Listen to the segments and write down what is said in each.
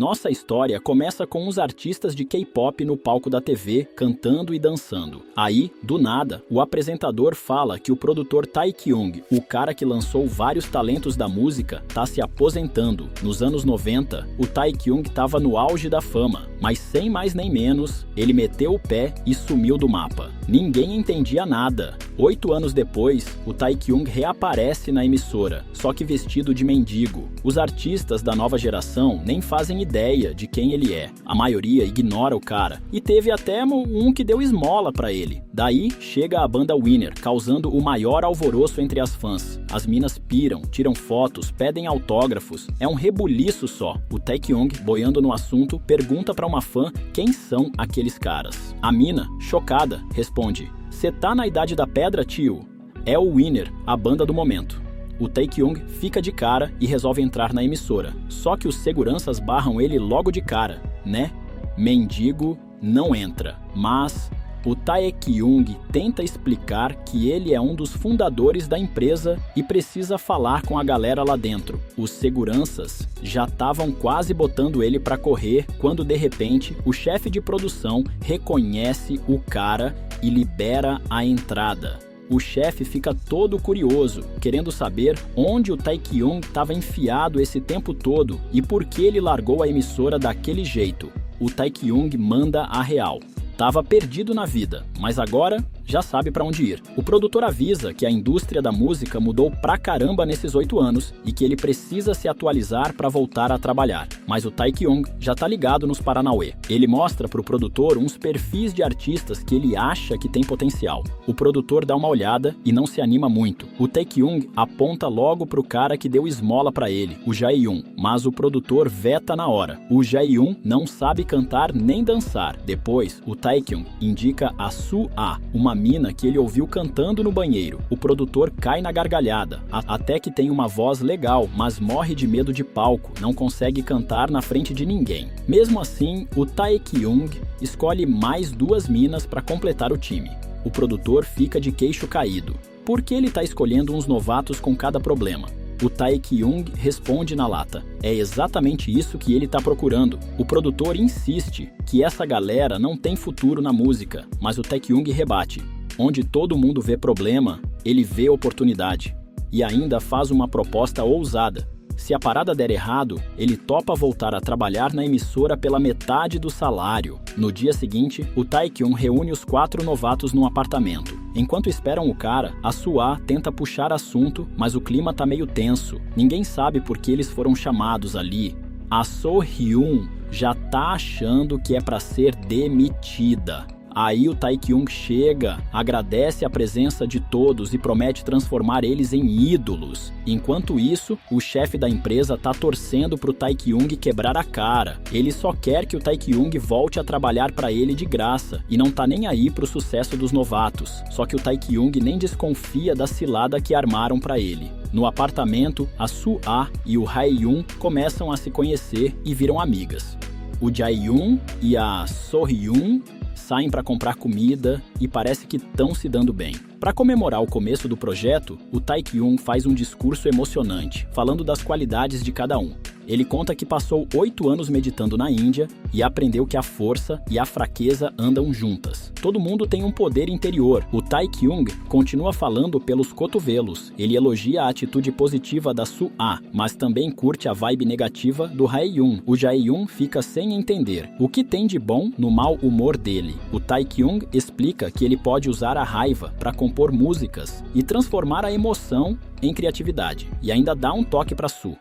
Nossa história começa com uns artistas de K-pop no palco da TV, cantando e dançando. Aí, do nada, o apresentador fala que o produtor Taekyung, o cara que lançou vários talentos da música, tá se aposentando. Nos anos 90, o Taekyung tava no auge da fama, mas sem mais nem menos, ele meteu o pé e sumiu do mapa. Ninguém entendia nada. 8 anos depois, o Taekyung reaparece na emissora, só que vestido de mendigo. Os artistas da nova geração nem fazem ideia de quem ele é. A maioria ignora o cara. E teve até um que deu esmola pra ele. Daí chega a banda Winner, causando o maior alvoroço entre as fãs. As minas piram, tiram fotos, pedem autógrafos. É um rebuliço só. O Taekyung, boiando no assunto, pergunta pra uma fã quem são aqueles caras. A mina, chocada, responde: "Cê tá na idade da pedra, tio?" É o Winner, a banda do momento. O Taekyung fica de cara e resolve entrar na emissora. Só que os seguranças barram ele logo de cara, né? Mendigo não entra. Mas o Taekyung tenta explicar que ele é um dos fundadores da empresa e precisa falar com a galera lá dentro. Os seguranças já estavam quase botando ele para correr quando de repente o chefe de produção reconhece o cara e libera a entrada. O chefe fica todo curioso, querendo saber onde o Taekyung estava enfiado esse tempo todo e por que ele largou a emissora daquele jeito. O Taekyung manda a real. Tava perdido na vida, mas agora já sabe para onde ir. O produtor avisa que a indústria da música mudou pra caramba nesses 8 anos e que ele precisa se atualizar para voltar a trabalhar. Mas o Taekyung já tá ligado nos paranauê. Ele mostra pro produtor uns perfis de artistas que ele acha que tem potencial. O produtor dá uma olhada e não se anima muito. O Taekyung aponta logo pro cara que deu esmola para ele, o Jaehyun, mas o produtor veta na hora. O Jaehyun não sabe cantar nem dançar. Depois, o Taekyung indica a Su-ah, uma mina que ele ouviu cantando no banheiro. O produtor cai na gargalhada, até que tem uma voz legal, mas morre de medo de palco, não consegue cantar na frente de ninguém. Mesmo assim, o Taekyung escolhe mais 2 minas para completar o time. O produtor fica de queixo caído. Por que ele tá escolhendo uns novatos com cada problema? O Taekyung responde na lata. É exatamente isso que ele tá procurando. O produtor insiste que essa galera não tem futuro na música, mas o Taekyung rebate. Onde todo mundo vê problema, ele vê oportunidade. E ainda faz uma proposta ousada. Se a parada der errado, ele topa voltar a trabalhar na emissora pela metade do salário. No dia seguinte, o Taekyung reúne os 4 novatos num apartamento. Enquanto esperam o cara, a Su-ah tenta puxar assunto, mas o clima tá meio tenso. Ninguém sabe por que eles foram chamados ali. A So-hyun já tá achando que é pra ser demitida. Aí o Taekyung chega, agradece a presença de todos e promete transformar eles em ídolos. Enquanto isso, o chefe da empresa tá torcendo pro Taekyung quebrar a cara. Ele só quer que o Taekyung volte a trabalhar pra ele de graça e não tá nem aí pro sucesso dos novatos. Só que o Taekyung nem desconfia da cilada que armaram pra ele. No apartamento, a Su-ah e o Haehyun começam a se conhecer e viram amigas. O Jaehyun e a So-hyun saem para comprar comida e parece que estão se dando bem. Para comemorar o começo do projeto, o Taekyung faz um discurso emocionante, falando das qualidades de cada um. Ele conta que passou 8 anos meditando na Índia e aprendeu que a força e a fraqueza andam juntas. Todo mundo tem um poder interior. O Taekyung continua falando pelos cotovelos. Ele elogia a atitude positiva da Su-ah, mas também curte a vibe negativa do Haehyun. O Jaehyun fica sem entender o que tem de bom no mau humor dele. O Taekyung explica que ele pode usar a raiva para compor músicas e transformar a emoção em criatividade. E ainda dá um toque para Su.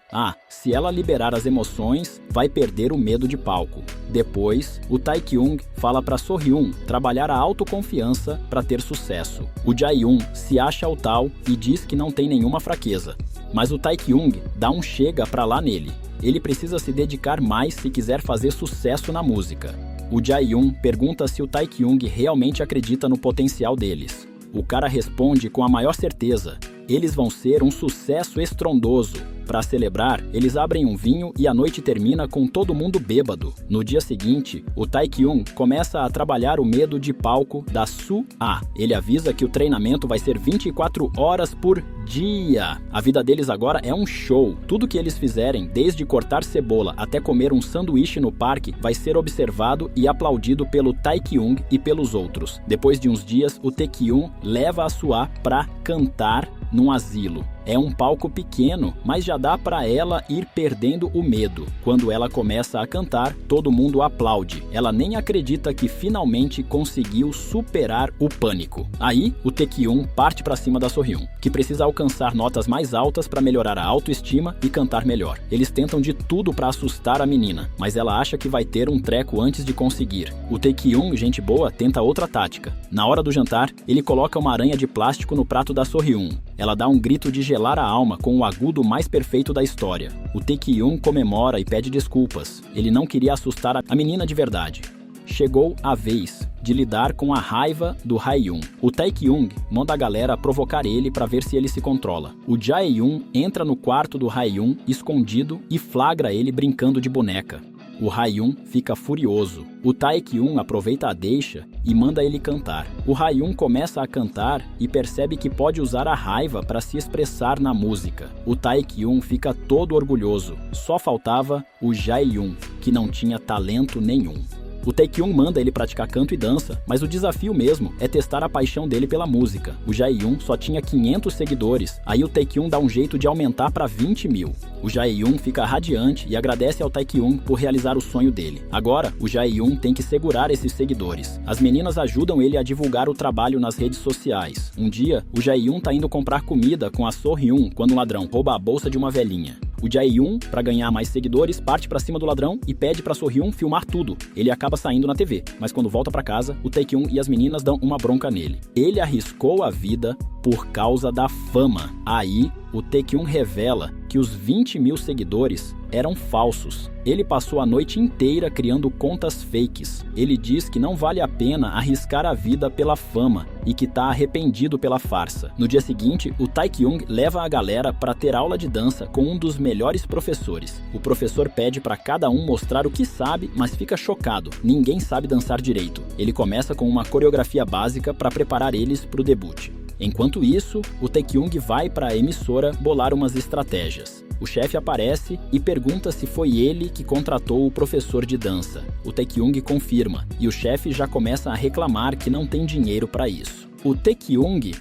Se ela liberar as emoções, vai perder o medo de palco. Depois, o Taekyung fala para So-hyun trabalhar a autoconfiança para ter sucesso. O Jaehyun se acha o tal e diz que não tem nenhuma fraqueza. Mas o Taekyung dá um chega pra lá nele. Ele precisa se dedicar mais se quiser fazer sucesso na música. O Jaehyun pergunta se o Taekyung realmente acredita no potencial deles. O cara responde com a maior certeza: eles vão ser um sucesso estrondoso. Para celebrar, eles abrem um vinho e a noite termina com todo mundo bêbado. No dia seguinte, o Taekyung começa a trabalhar o medo de palco da Soo-ah. Ele avisa que o treinamento vai ser 24 horas por dia. A vida deles agora é um show. Tudo que eles fizerem, desde cortar cebola até comer um sanduíche no parque, vai ser observado e aplaudido pelo Taekyung e pelos outros. Depois de uns dias, o Taekyung leva a Soo-ah para cantar num asilo. É um palco pequeno, mas já dá para ela ir perdendo o medo. Quando ela começa a cantar, todo mundo aplaude. Ela nem acredita que finalmente conseguiu superar o pânico. Aí, o Taekyung parte para cima da Sohyun, que precisa alcançar notas mais altas para melhorar a autoestima e cantar melhor. Eles tentam de tudo para assustar a menina, mas ela acha que vai ter um treco antes de conseguir. O Taekyung, gente boa, tenta outra tática. Na hora do jantar, ele coloca uma aranha de plástico no prato da Sohyun. Ela dá um grito de gelar a alma com o agudo mais perfeito da história. O Taekyung comemora e pede desculpas. Ele não queria assustar a menina de verdade. Chegou a vez de lidar com a raiva do Haeyoung. O Taekyung manda a galera provocar ele para ver se ele se controla. O Jaeyoung entra no quarto do Haeyoung escondido e flagra ele brincando de boneca. O Haeyoung fica furioso. O Taekyung aproveita a deixa e manda ele cantar. O Haeyoung começa a cantar e percebe que pode usar a raiva para se expressar na música. O Taekyung fica todo orgulhoso. Só faltava o Jaeyoung, que não tinha talento nenhum. O Taekyung manda ele praticar canto e dança, mas o desafio mesmo é testar a paixão dele pela música. O Jaeyoung só tinha 500 seguidores, aí o Taekyung dá um jeito de aumentar para 20 mil. O Jaeyoung fica radiante e agradece ao Taekyung por realizar o sonho dele. Agora, o Jaeyoung tem que segurar esses seguidores. As meninas ajudam ele a divulgar o trabalho nas redes sociais. Um dia, o Jaeyoung tá indo comprar comida com a Sohyun quando um ladrão rouba a bolsa de uma velhinha. O Jaeyoung, para ganhar mais seguidores, parte para cima do ladrão e pede para Sohyun filmar tudo. Ele acaba saindo na TV, mas quando volta para casa, o Taekyung e as meninas dão uma bronca nele. Ele arriscou a vida por causa da fama. Aí, o Taekyung revela que os 20 mil seguidores eram falsos. Ele passou a noite inteira criando contas fakes. Ele diz que não vale a pena arriscar a vida pela fama e que tá arrependido pela farsa. No dia seguinte, o Taekyung leva a galera para ter aula de dança com um dos melhores professores. O professor pede para cada um mostrar o que sabe, mas fica chocado. Ninguém sabe dançar direito. Ele começa com uma coreografia básica para preparar eles para o debut. Enquanto isso, o Taekyung vai para a emissora bolar umas estratégias. O chefe aparece e pergunta se foi ele que contratou o professor de dança. O Taekyung confirma, e o chefe já começa a reclamar que não tem dinheiro para isso. O Taekyung,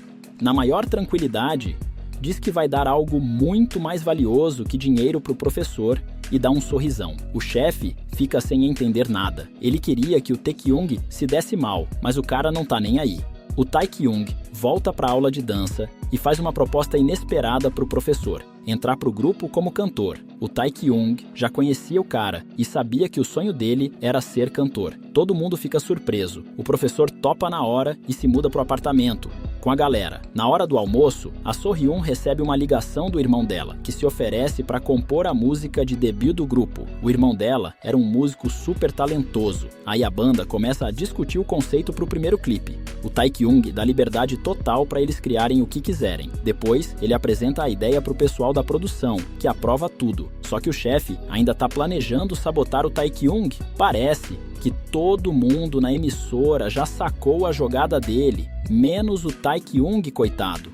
na maior tranquilidade, diz que vai dar algo muito mais valioso que dinheiro para o professor e dá um sorrisão. O chefe fica sem entender nada. Ele queria que o Taekyung se desse mal, mas o cara não tá nem aí. O Taekyung volta para a aula de dança e faz uma proposta inesperada para o professor, entrar para o grupo como cantor. O Taekyung já conhecia o cara e sabia que o sonho dele era ser cantor. Todo mundo fica surpreso. O professor topa na hora e se muda para o apartamento com a galera. Na hora do almoço, a Sohyun recebe uma ligação do irmão dela, que se oferece para compor a música de debut do grupo. O irmão dela era um músico super talentoso. Aí a banda começa a discutir o conceito para o primeiro clipe. O Taekyung dá liberdade total para eles criarem o que quiserem. Depois, ele apresenta a ideia para o pessoal da produção, que aprova tudo. Só que o chefe ainda está planejando sabotar o Taekyung. Parece que todo mundo na emissora já sacou a jogada dele, menos o Taekyung, coitado.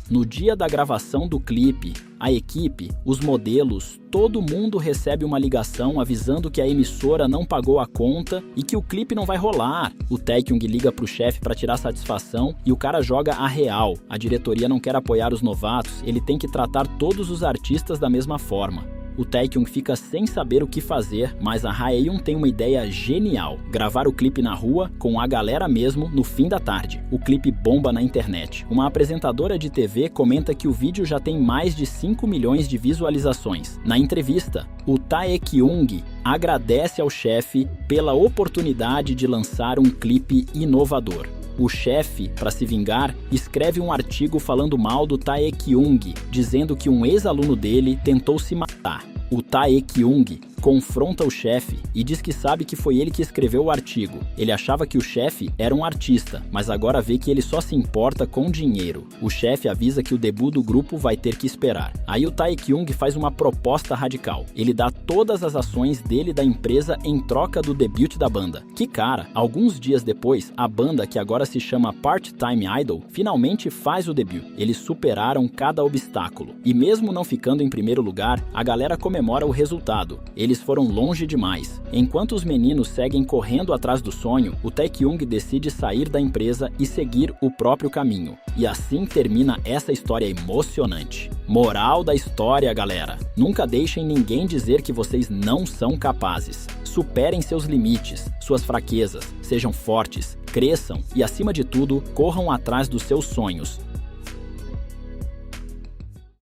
No dia da gravação do clipe, a equipe, os modelos, todo mundo recebe uma ligação avisando que a emissora não pagou a conta e que o clipe não vai rolar. O Taekyung liga pro chefe para tirar satisfação e o cara joga a real. A diretoria não quer apoiar os novatos, ele tem que tratar todos os artistas da mesma forma. O Taekyung fica sem saber o que fazer, mas a Haeyoung tem uma ideia genial: gravar o clipe na rua com a galera mesmo no fim da tarde. O clipe bomba na internet. Uma apresentadora de TV comenta que o vídeo já tem mais de 5 milhões de visualizações. Na entrevista, o Taekyung agradece ao chefe pela oportunidade de lançar um clipe inovador. O chefe, para se vingar, escreve um artigo falando mal do Taekyung, dizendo que um ex-aluno dele tentou se matar. O Taekyung confronta o chefe e diz que sabe que foi ele que escreveu o artigo. Ele achava que o chefe era um artista, mas agora vê que ele só se importa com dinheiro. O chefe avisa que o debut do grupo vai ter que esperar. Aí o Taekyung faz uma proposta radical. Ele dá todas as ações dele da empresa em troca do debut da banda. Que cara, alguns dias depois, a banda, que agora se chama Part-Time Idol, finalmente faz o debut. Eles superaram cada obstáculo. E mesmo não ficando em primeiro lugar, a galera comemora o resultado. Eles foram longe demais. Enquanto os meninos seguem correndo atrás do sonho, o Taekyung decide sair da empresa e seguir o próprio caminho. E assim termina essa história emocionante. Moral da história, galera: nunca deixem ninguém dizer que vocês não são capazes. Superem seus limites, suas fraquezas, sejam fortes, cresçam e, acima de tudo, corram atrás dos seus sonhos.